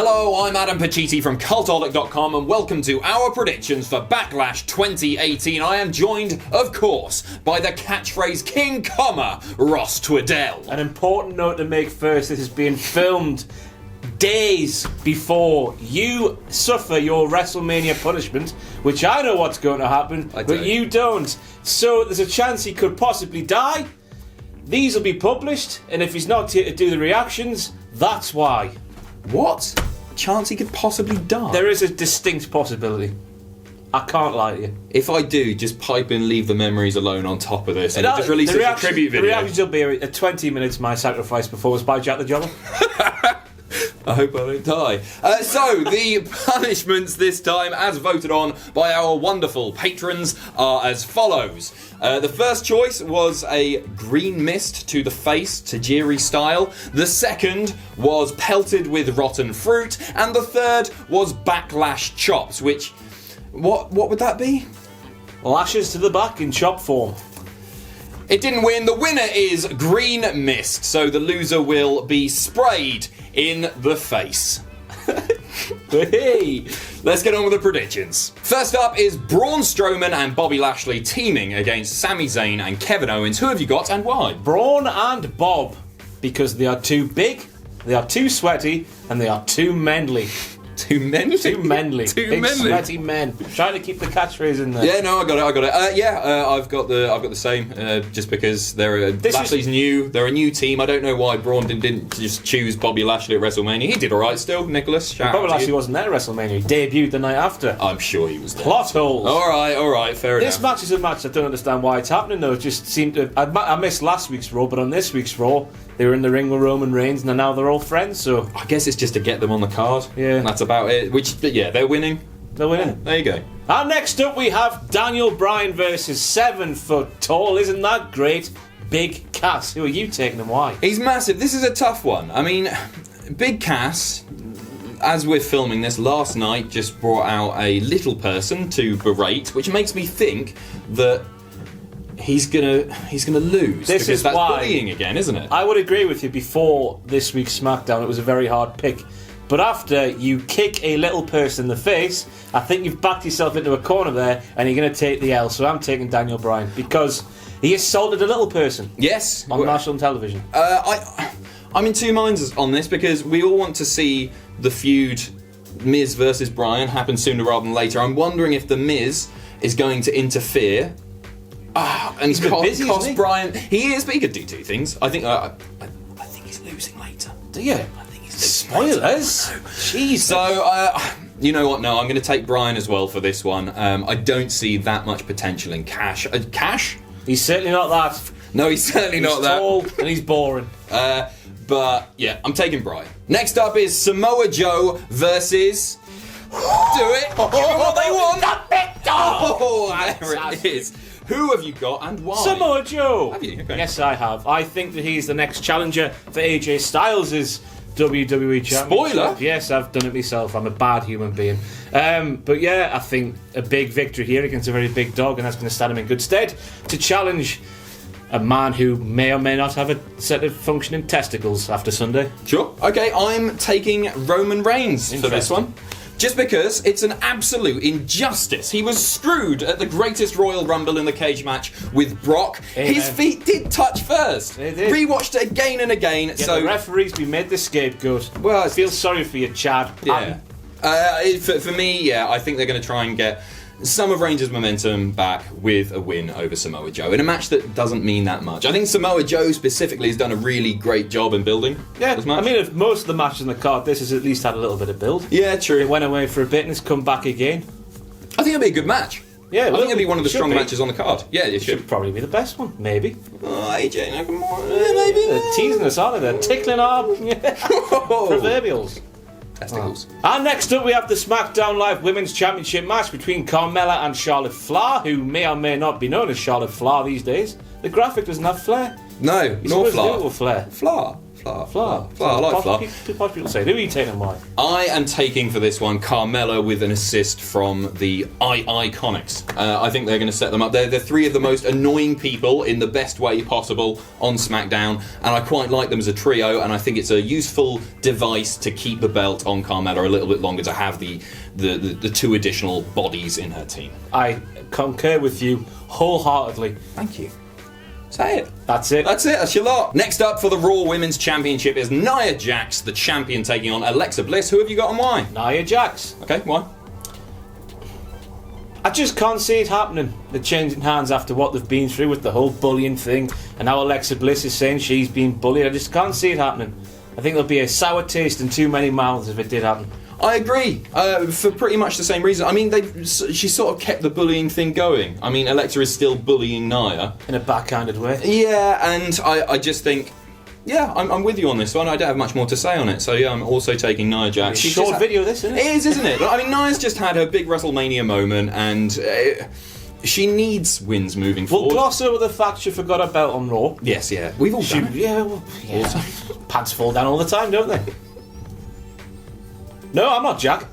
Hello, I'm Adam Pacitti from Cultaholic.com and welcome to our predictions for Backlash 2018. I am joined, of course, by the catchphrase King Comma, Ross Twiddell. An important note to make first, this is being filmed days before you suffer your WrestleMania punishment, which I know what's going to happen, but you don't. So there's a chance he could possibly die. These will be published, and if he's not here to do the reactions, that's why. What? Chance he could possibly die? There is a distinct possibility. I can't lie to you. If I do, just pipe in Leave the Memories Alone on top of this and just release a tribute video. The reactions will be a 20 minutes My Sacrifice performance by Jack the Jobber. I hope I don't die. So, the punishments this time, as voted on by our wonderful patrons, are as follows. The first choice was a green mist to the face, Tajiri style. The second was pelted with rotten fruit. And the third was backlash chops, which... What would that be? Lashes to the back in chop form. It didn't win. The winner is green mist, so the loser will be sprayed in the face. Hey, let's get on with the predictions. First up is Braun Strowman and Bobby Lashley teaming against Sami Zayn and Kevin Owens. Who have you got and why? Braun and Bob, because they are too big, they are too sweaty, and they are too manly. Too manly? Too manly. Too big, manly. Sweaty men. Trying to keep the catchphrase in there. Yeah, no, I got it. I've got the same. Just because Lashley's new. They're a new team. I don't know why Braun didn't just choose Bobby Lashley at WrestleMania. He did all right still. Nicholas, Bobby Lashley wasn't there at WrestleMania. He debuted the night after. I'm sure he was there. Plot holes. All right. Fair enough. This match is a match I don't understand why it's happening though. It just seemed to. I missed last week's Raw, but on this week's Raw, they were in the ring with Roman Reigns, and now they're all friends. So I guess it's just to get them on the card. Yeah, and that's about it. Yeah, they're winning. They're winning. Yeah, there you go. And next up we have Daniel Bryan versus 7 foot tall. Isn't that great? Big Cass. Who are you taking and why? He's massive. This is a tough one. I mean, Big Cass, as we're filming this, last night just brought out a little person to berate, which makes me think that he's gonna lose. This because is that's why bullying again, isn't it? I would agree with you. Before this week's SmackDown, it was a very hard pick. But after you kick a little person in the face, I think you've backed yourself into a corner there, and you're going to take the L. So I'm taking Daniel Bryan because he assaulted a little person. Yes, on national television. I'm in two minds on this because we all want to see the feud Miz versus Bryan happen sooner rather than later. I'm wondering if the Miz is going to interfere. And he's cost Bryan. He is, but he could do two things. I think he's losing later. Do you? Spoilers. Jeez. So, you know what? No, I'm going to take Bryan as well for this one. I don't see that much potential in Cash. Cash? He's certainly not that. No, he's certainly not that. He's tall and he's boring. But yeah, I'm taking Bryan. Next up is Samoa Joe versus. Do it. Give them what they want. There it is. Who have you got and why? Samoa Joe. Have you? Okay. Yes, I have. I think that he's the next challenger for AJ Styles' WWE Championship. Spoiler? Yes, I've done it myself. I'm a bad human being. But yeah, I think a big victory here against a very big dog, and that's going to stand him in good stead to challenge a man who may or may not have a set of functioning testicles after Sunday. Sure. Okay, I'm taking Roman Reigns for this one. Just because it's an absolute injustice. He was screwed at the greatest Royal Rumble in the cage match with Brock. Amen. His feet did touch first. They did. Rewatched it again and again. Yeah, so the referees be made the scapegoat. Well, I feel sorry for you, Chad. Yeah. For me, yeah, I think they're going to try and get some of Reigns' momentum back with a win over Samoa Joe in a match that doesn't mean that much. I think Samoa Joe specifically has done a really great job in building this match. I mean, if most of the matches in the card, this has at least had a little bit of build. Yeah, true. It went away for a bit and it's come back again. I think it'll be a good match. Yeah, I think it'll be one of the strong matches on the card. Yeah, it should. Probably be the best one, maybe. Oh, AJ Nakamura, maybe. They're teasing us, aren't they? They're tickling our proverbials. Testicles. And next up we have the SmackDown Live Women's Championship match between Carmella and Charlotte Flair, who may or may not be known as Charlotte Flair these days. The graphic doesn't have Flair. No, nor Flair. Flair. Flair. I like Flair. People say, who are you taking and why? I am taking for this one Carmella with an assist from the Iconics. I think they're going to set them up. They're three of the most annoying people in the best way possible on SmackDown, and I quite like them as a trio, and I think it's a useful device to keep the belt on Carmella a little bit longer, to have the two additional bodies in her team. I concur with you wholeheartedly. Thank you. Say it. That's it. That's your lot. Next up for the Raw Women's Championship is Nia Jax, the champion, taking on Alexa Bliss. Who have you got and why? Nia Jax. Okay, why? I just can't see it happening. The changing hands after what they've been through with the whole bullying thing, and now Alexa Bliss is saying she's been bullied. I just can't see it happening. I think there'll be a sour taste in too many mouths if it did happen. I agree, for pretty much the same reason. I mean, she sort of kept the bullying thing going. I mean, Alexa is still bullying Nia. In a backhanded way. Yeah, and I just think, yeah, I'm with you on this one. I don't have much more to say on it. So yeah, I'm also taking Nia Jax. It's a short video, this, isn't it? It is, isn't it? I mean, Nia's just had her big WrestleMania moment, and she needs wins moving forward. We'll gloss over the fact she forgot her belt on Raw. Yes, yeah. We've all done it. Yeah. Pants fall down all the time, don't they? No, I'm not Jack.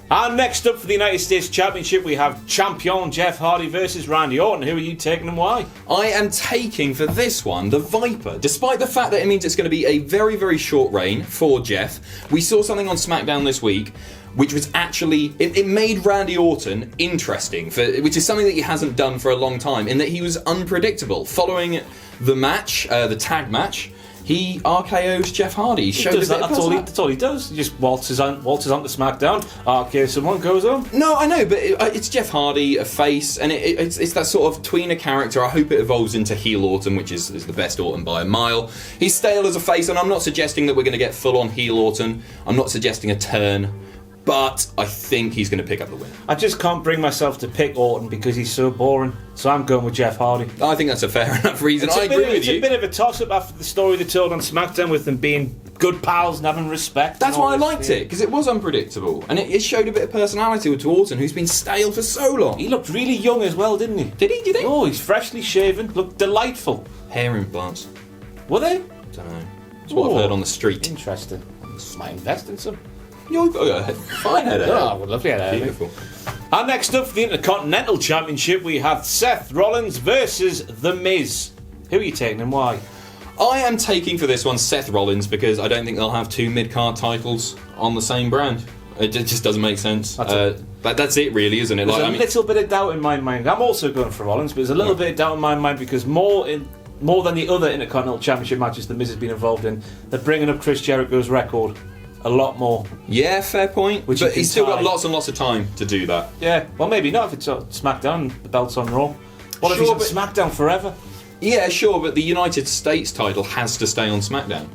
And next up for the United States Championship, we have champion Jeff Hardy versus Randy Orton. Who are you taking and why? I am taking for this one the Viper. Despite the fact that it means it's going to be a very, very short reign for Jeff, we saw something on SmackDown this week which was actually, it made Randy Orton interesting, which is something that he hasn't done for a long time, in that he was unpredictable. Following the match, the tag match, he RKO's Jeff Hardy. That's all he does. He just waltzes onto SmackDown, RKO someone, goes on. No, I know, but it's Jeff Hardy, a face, and it's that sort of tweener character. I hope it evolves into heel Orton, which is the best Orton by a mile. He's stale as a face, and I'm not suggesting that we're going to get full-on heel Orton. I'm not suggesting a turn. But I think he's going to pick up the win. I just can't bring myself to pick Orton because he's so boring. So I'm going with Jeff Hardy. I think that's a fair enough reason. I agree with you. It's a bit of a toss-up after the story they told on SmackDown with them being good pals and having respect. That's why I liked it, because it was unpredictable. And it showed a bit of personality to Orton, who's been stale for so long. He looked really young as well, didn't he? Did he? Do you think? Oh, he's freshly shaven. Looked delightful. Hair implants. Were they? Don't know. That's what I've heard on the street. Interesting. Might invest in some. You've got a fine head of hair. Oh, I would love to get hair. Beautiful. And next up for the Intercontinental Championship, we have Seth Rollins versus The Miz. Who are you taking and why? I am taking for this one Seth Rollins, because I don't think they'll have two mid-card titles on the same brand. It just doesn't make sense. That's it, really, isn't it? There's a little bit of doubt in my mind. I'm also going for Rollins, but there's a little bit of doubt in my mind because more than the other Intercontinental Championship matches The Miz has been involved in, they're bringing up Chris Jericho's record a lot more. Yeah, fair point. But he's still got lots and lots of time to do that. Yeah, well, maybe not if it's on SmackDown, the belt's on Raw. What if he's on SmackDown forever? Yeah, sure, but the United States title has to stay on SmackDown.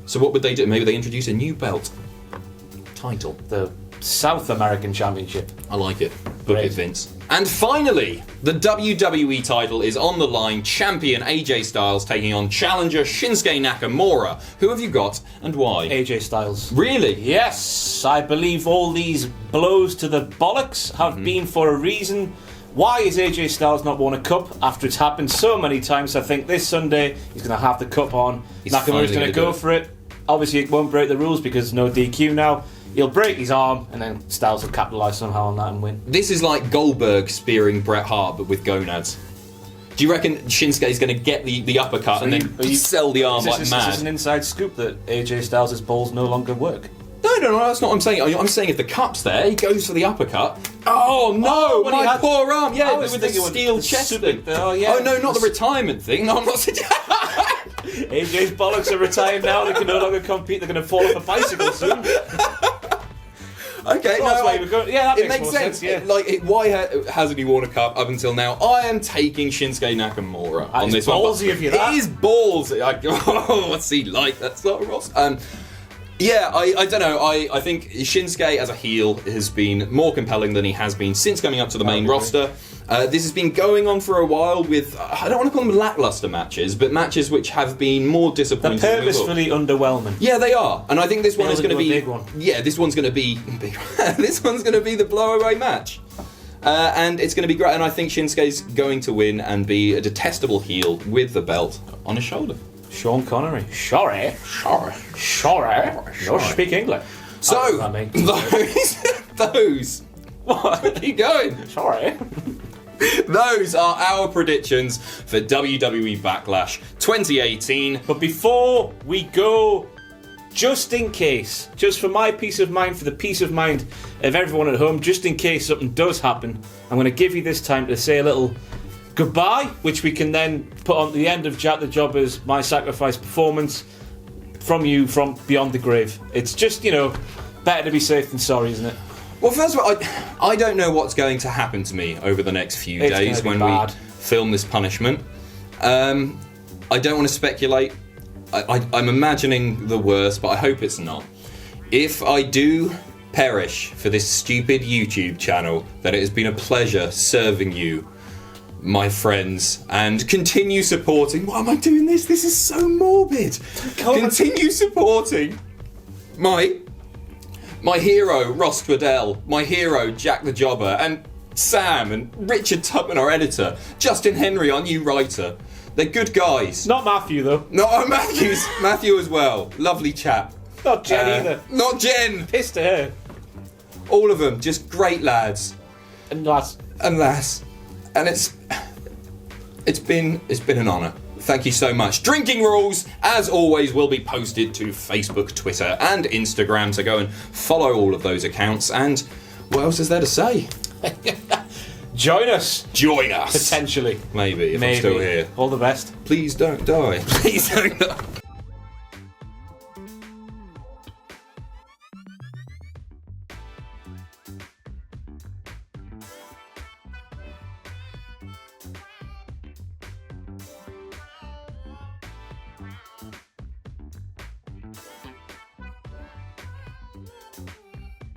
So what would they do? Maybe they introduce a new belt title. The South American Championship. I like it. Book it, Vince. And finally, the WWE title is on the line. Champion AJ Styles taking on challenger Shinsuke Nakamura. Who have you got and why? AJ Styles. Really? Yes, I believe all these blows to the bollocks have been for a reason. Why is AJ Styles not won a cup after it's happened so many times? I think this Sunday he's going to have the cup on. Nakamura's going to go for it. Obviously, it won't break the rules because no DQ now. He'll break his arm, and then Styles will capitalise somehow on that and win. This is like Goldberg spearing Bret Hart, but with gonads. Do you reckon Shinsuke's going to get the uppercut and then sell the arm like mad? Is this an inside scoop that AJ Styles' balls no longer work? No, that's not what I'm saying. I'm saying if the cup's there, he goes for the uppercut. Oh no, my poor arm. Yeah, with the steel chest thing. Oh yeah. Oh no, not the retirement thing. No, I'm not suggesting. AJ's bollocks are retired now. They can no longer compete. They're going to fall off a bicycle soon. Okay, that makes sense. Yeah. Why hasn't he worn a cup up until now? I am taking Shinsuke Nakamura on this one. Ballsy of you, that. It is ballsy. What's he like? That's not Ross. Yeah, I don't know. I think Shinsuke as a heel has been more compelling than he has been since coming up to the main roster. This has been going on for a while with, I don't want to call them lackluster matches, but matches which have been more disappointing. They're purposefully underwhelming. Yeah, they are. And I think this one is going to be... a big one. Yeah, this one's going to be... this one's going to be the blow-away match. And it's going to be great. And I think Shinsuke's going to win and be a detestable heel with the belt on his shoulder. Sean Connery. Sorry. No speak English. So, those. What? Keep going. Sorry. Those are our predictions for WWE Backlash 2018. But before we go, just in case, just for my peace of mind, for the peace of mind of everyone at home, just in case something does happen, I'm going to give you this time to say a little goodbye, which we can then put on the end of Jack the Jobber's My Sacrifice performance from you from beyond the grave. It's just, better to be safe than sorry, isn't it? Well, first of all, I don't know what's going to happen to me over the next few days when we film this punishment. I don't want to speculate. I'm imagining the worst, but I hope it's not. If I do perish for this stupid YouTube channel, then it has been a pleasure serving you, my friends, and continue supporting. Why am I doing this? This is so morbid. Continue supporting my hero, Ross Twaddell, my hero, Jack the Jobber, and Sam, and Richard Tubman, our editor, Justin Henry, our new writer. They're good guys. Not Matthew, though. No, Matthew as well. Lovely chap. Not Jen either. Not Jen. Pissed to her. All of them, just great lads. And lass. And it's been an honour. Thank you so much. Drinking rules, as always, will be posted to Facebook, Twitter, and Instagram. So go and follow all of those accounts. And what else is there to say? Join us. Join us. Potentially. Maybe, if I'm still here. All the best. Please don't die. Please don't die.